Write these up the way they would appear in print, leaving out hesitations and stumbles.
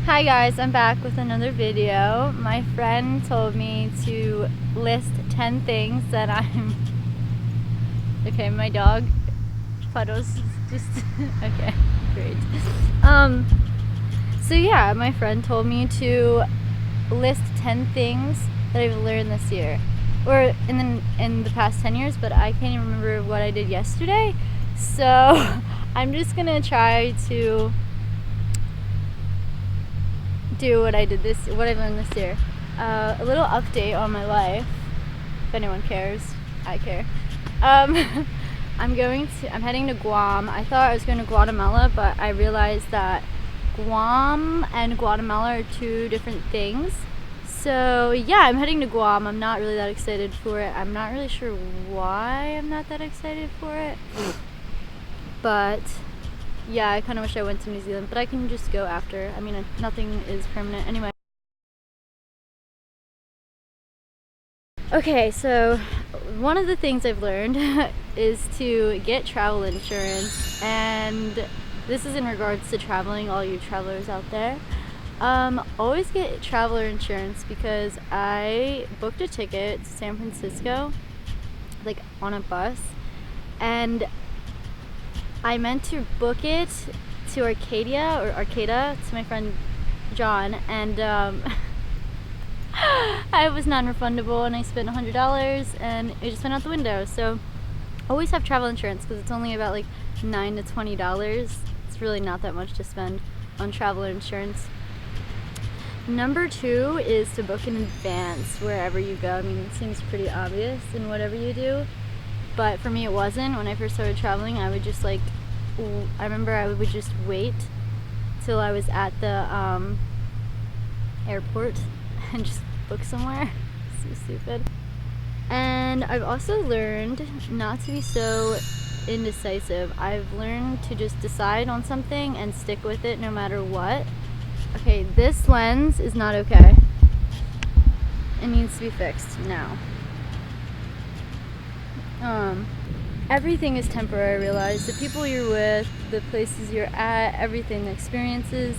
Hi guys, I'm back with another video. My friend told me to list 10 things that I'm... Okay, my dog Puddles just... Okay, great. So yeah, my friend told me to list 10 things that I've learned this year. Or in the past 10 years, but I can't even remember what I did yesterday. So I'm just gonna try to do what I've learned this year. A little update on my life, if anyone cares. I care. I'm heading to Guam. I thought I was going to Guatemala, but I realized that Guam and Guatemala are two different things. So yeah, I'm heading to Guam. I'm not really that excited for it. I'm not really sure why I'm not that excited for it. But yeah, I kind of wish I went to New Zealand, but I can just go after. I mean, nothing is permanent anyway. Okay, so one of the things I've learned is to get travel insurance, and this is in regards to traveling, all you travelers out there. Always get traveler insurance because I booked a ticket to San Francisco, like on a bus, and I meant to book it to Arcata to my friend John, and I was non-refundable and I spent $100 and it just went out the window. So always have travel insurance because it's only about like $9 to $20. It's really not that much to spend on travel insurance. Number 2 is to book in advance wherever you go. I mean, it seems pretty obvious in whatever you do, but for me it wasn't. When I first started traveling, I would just I remember I would just wait till I was at the airport and just book somewhere. So stupid. And I've also learned not to be so indecisive. I've learned to just decide on something and stick with it no matter what. Okay, this lens is not okay. It needs to be fixed now. Everything is temporary, I realize. The people you're with, the places you're at, everything, the experiences.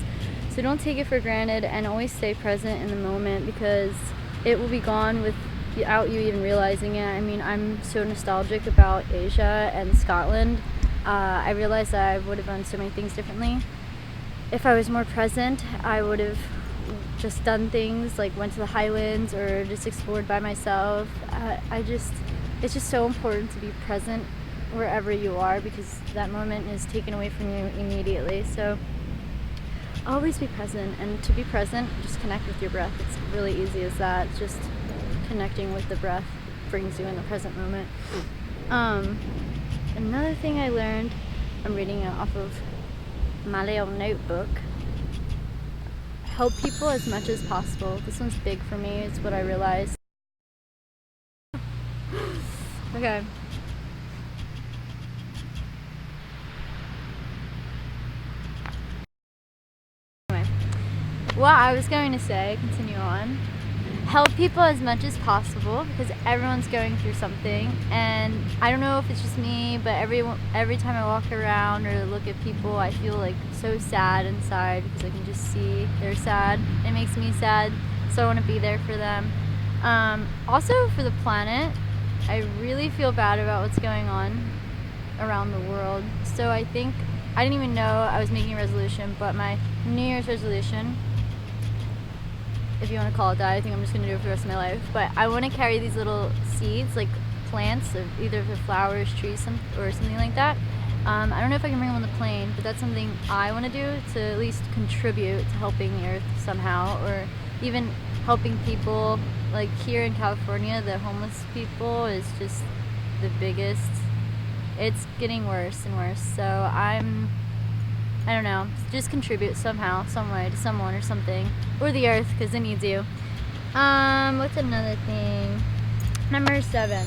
So don't take it for granted and always stay present in the moment because it will be gone without you even realizing it. I mean, I'm so nostalgic about Asia and Scotland. I realized that I would have done so many things differently. If I was more present, I would have just done things like went to the Highlands or just explored by myself. It's just so important to be present wherever you are because that moment is taken away from you immediately. So always be present, and to be present, just connect with your breath. It's really easy as that. Just connecting with the breath brings you in the present moment. Another thing I learned, I'm reading it off of my little notebook. Help people as much as possible. This one's big for me. It's what I realized. Okay. Anyway, what I was going to say, continue on. Help people as much as possible because everyone's going through something, and I don't know if it's just me, but every time I walk around or look at people, I feel like so sad inside because I can just see they're sad. It makes me sad, so I want to be there for them. Also for the planet, I really feel bad about what's going on around the world. So I think I didn't even know I was making a resolution, but my New Year's resolution, if you want to call it that, I think I'm just going to do it for the rest of my life, but I want to carry these little seeds, like plants, of either the flowers, trees, or something like that. I don't know if I can bring them on the plane, but that's something I want to do to at least contribute to helping the earth somehow, or even helping people. Like here in California, the homeless people is just the biggest. It's getting worse and worse, so I don't know, just contribute somehow, some way to someone or something, or the earth, because it needs you. What's another thing? Number 7,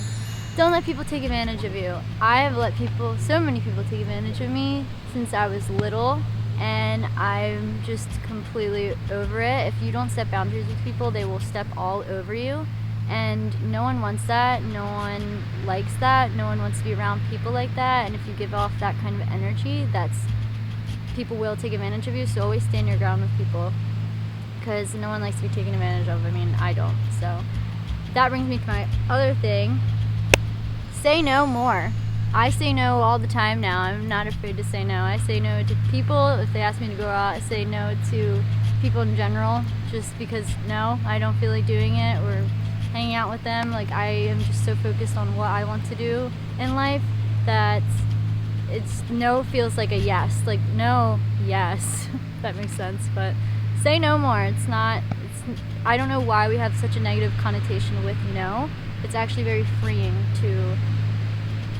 don't let people take advantage of you. I have let so many people take advantage of me since I was little, and I'm just completely over it. If you don't set boundaries with people, they will step all over you, and no one wants that. No one likes that. No one wants to be around people like that, and if you give off that kind of energy, people will take advantage of you, so always stand your ground with people. because no one likes to be taken advantage of. I mean, I don't. So that brings me to my other thing. Say no more. I say no all the time now. I'm not afraid to say no. I say no to people if they ask me to go out. I say no to people in general just because no, I don't feel like doing it or hanging out with them. Like, I am just so focused on what I want to do in life that it's no feels like a yes. Like, no, yes. That makes sense. But say no more. I don't know why we have such a negative connotation with no. It's actually very freeing to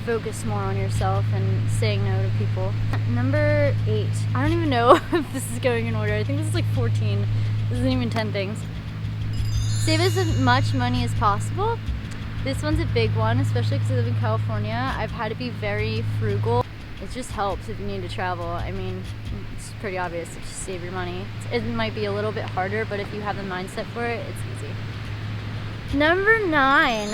focus more on yourself and saying no to people. Number 8. I don't even know if this is going in order. I think this is like 14. This isn't even 10 things. Save as much money as possible. This one's a big one, especially because I live in California. I've had to be very frugal. It just helps if you need to travel. I mean, it's pretty obvious to just save your money. It might be a little bit harder, but if you have the mindset for it, it's easy. Number 9.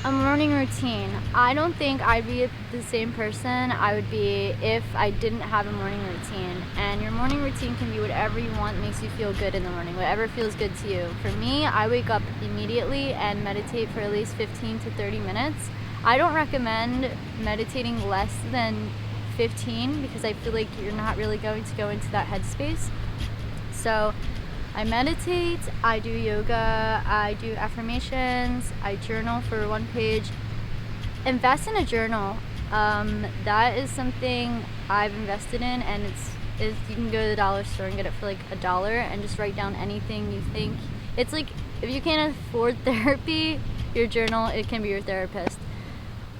A morning routine. I don't think I'd be the same person I would be if I didn't have a morning routine. And your morning routine can be whatever you want, makes you feel good in the morning, whatever feels good to you. For me, I wake up immediately and meditate for at least 15 to 30 minutes. I don't recommend meditating less than 15 because I feel like you're not really going to go into that headspace. So I meditate, I do yoga, I do affirmations, I journal for 1 page. Invest in a journal. That is something I've invested in, and you can go to the dollar store and get it for like $1 and just write down anything you think. It's like, if you can't afford therapy, your journal, it can be your therapist.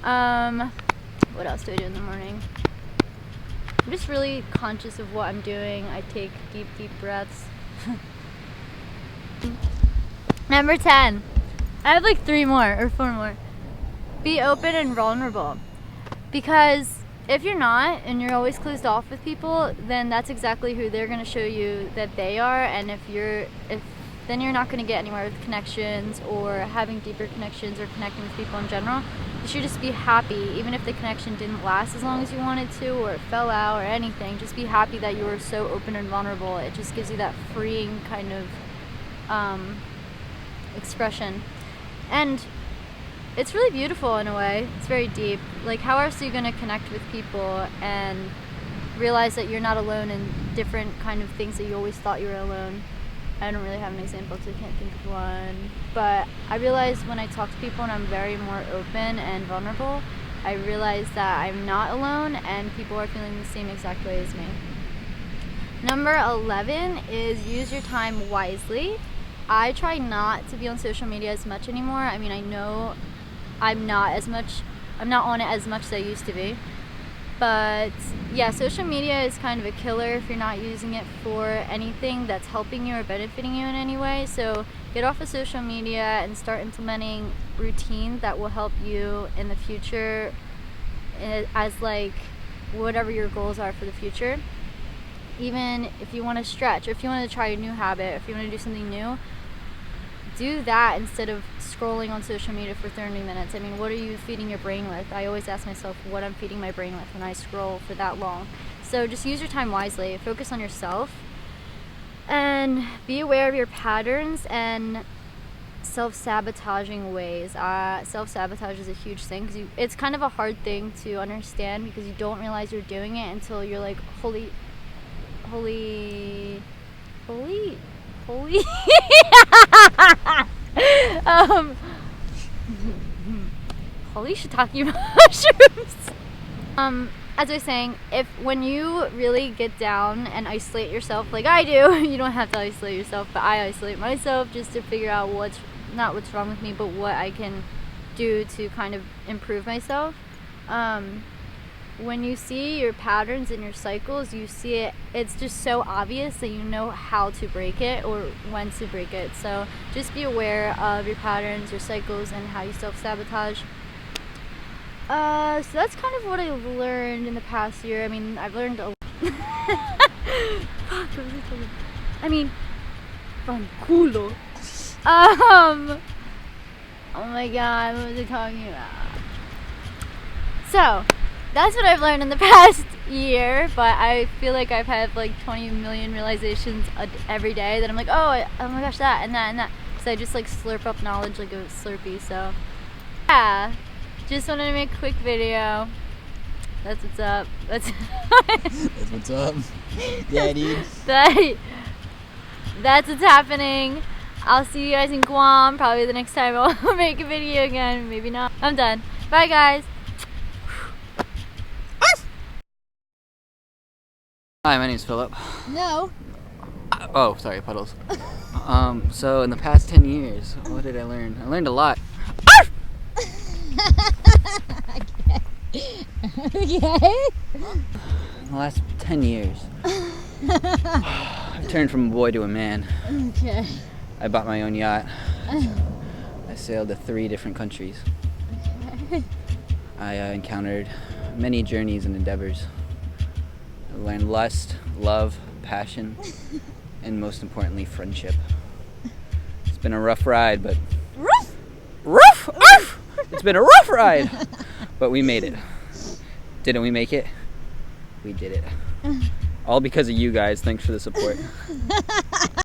What else do I do in the morning? I'm just really conscious of what I'm doing. I take deep breaths. Number 10. I have like 3 more or 4 more. Be open and vulnerable. Because if you're not and you're always closed off with people, then that's exactly who they're going to show you that they are. And then you're not going to get anywhere with connections or having deeper connections or connecting with people in general. You should just be happy, even if the connection didn't last as long as you wanted to, or it fell out or anything. Just be happy that you were so open and vulnerable. It just gives you that freeing kind of expression. And it's really beautiful in a way. It's very deep. Like, how else are you going to connect with people and realize that you're not alone in different kind of things that you always thought you were alone? I don't really have an example because I can't think of one. But I realize when I talk to people and I'm very more open and vulnerable, I realize that I'm not alone and people are feeling the same exact way as me. Number 11 is use your time wisely. I try not to be on social media as much anymore. I mean, I know I'm not on it as much as I used to be. But yeah, social media is kind of a killer if you're not using it for anything that's helping you or benefiting you in any way. So get off of social media and start implementing routines that will help you in the future as like whatever your goals are for the future. Even if you want to stretch, or if you want to try a new habit, if you want to do something new, do that instead of scrolling on social media for 30 minutes. I mean, what are you feeding your brain with? I always ask myself what I'm feeding my brain with when I scroll for that long. So just use your time wisely. Focus on yourself and be aware of your patterns and self-sabotaging ways. Self-sabotage is a huge thing because it's kind of a hard thing to understand because you don't realize you're doing it until you're like, holy holy shiitake mushrooms. As I was saying, when you really get down and isolate yourself like I do, you don't have to isolate yourself, but I isolate myself just to figure out not what's wrong with me, but what I can do to kind of improve myself. When you see your patterns and your cycles, you see it, it's just so obvious that you know how to break it or when to break it. So just be aware of your patterns, your cycles, and how you self-sabotage. So that's kind of what I've learned in the past year. I mean, I've learned a lot. Fuck, what was I talking? I mean, fanculo. Oh my god, what was I talking about? So, that's what I've learned in the past year, but I feel like I've had like 20 million realizations every day that I'm like, oh my gosh, that and that and that. So I just like slurp up knowledge like a Slurpee. So yeah, just wanted to make a quick video. That's what's up. That's what's up. Yeah, dude. That's what's happening. I'll see you guys in Guam probably the next time I'll make a video again. Maybe not. I'm done. Bye, guys. Hi, my name's Philip. No. Oh, sorry, Puddles. So in the past 10 years, what did I learn? I learned a lot. Okay. In the last 10 years, I've turned from a boy to a man. Okay. I bought my own yacht. I sailed to 3 different countries. Okay. I encountered many journeys and endeavors. I learned lust, love, passion, and most importantly, friendship. It's been a rough ride, but... Rough! It's been a rough ride! But we made it. Didn't we make it? We did it. All because of you guys. Thanks for the support.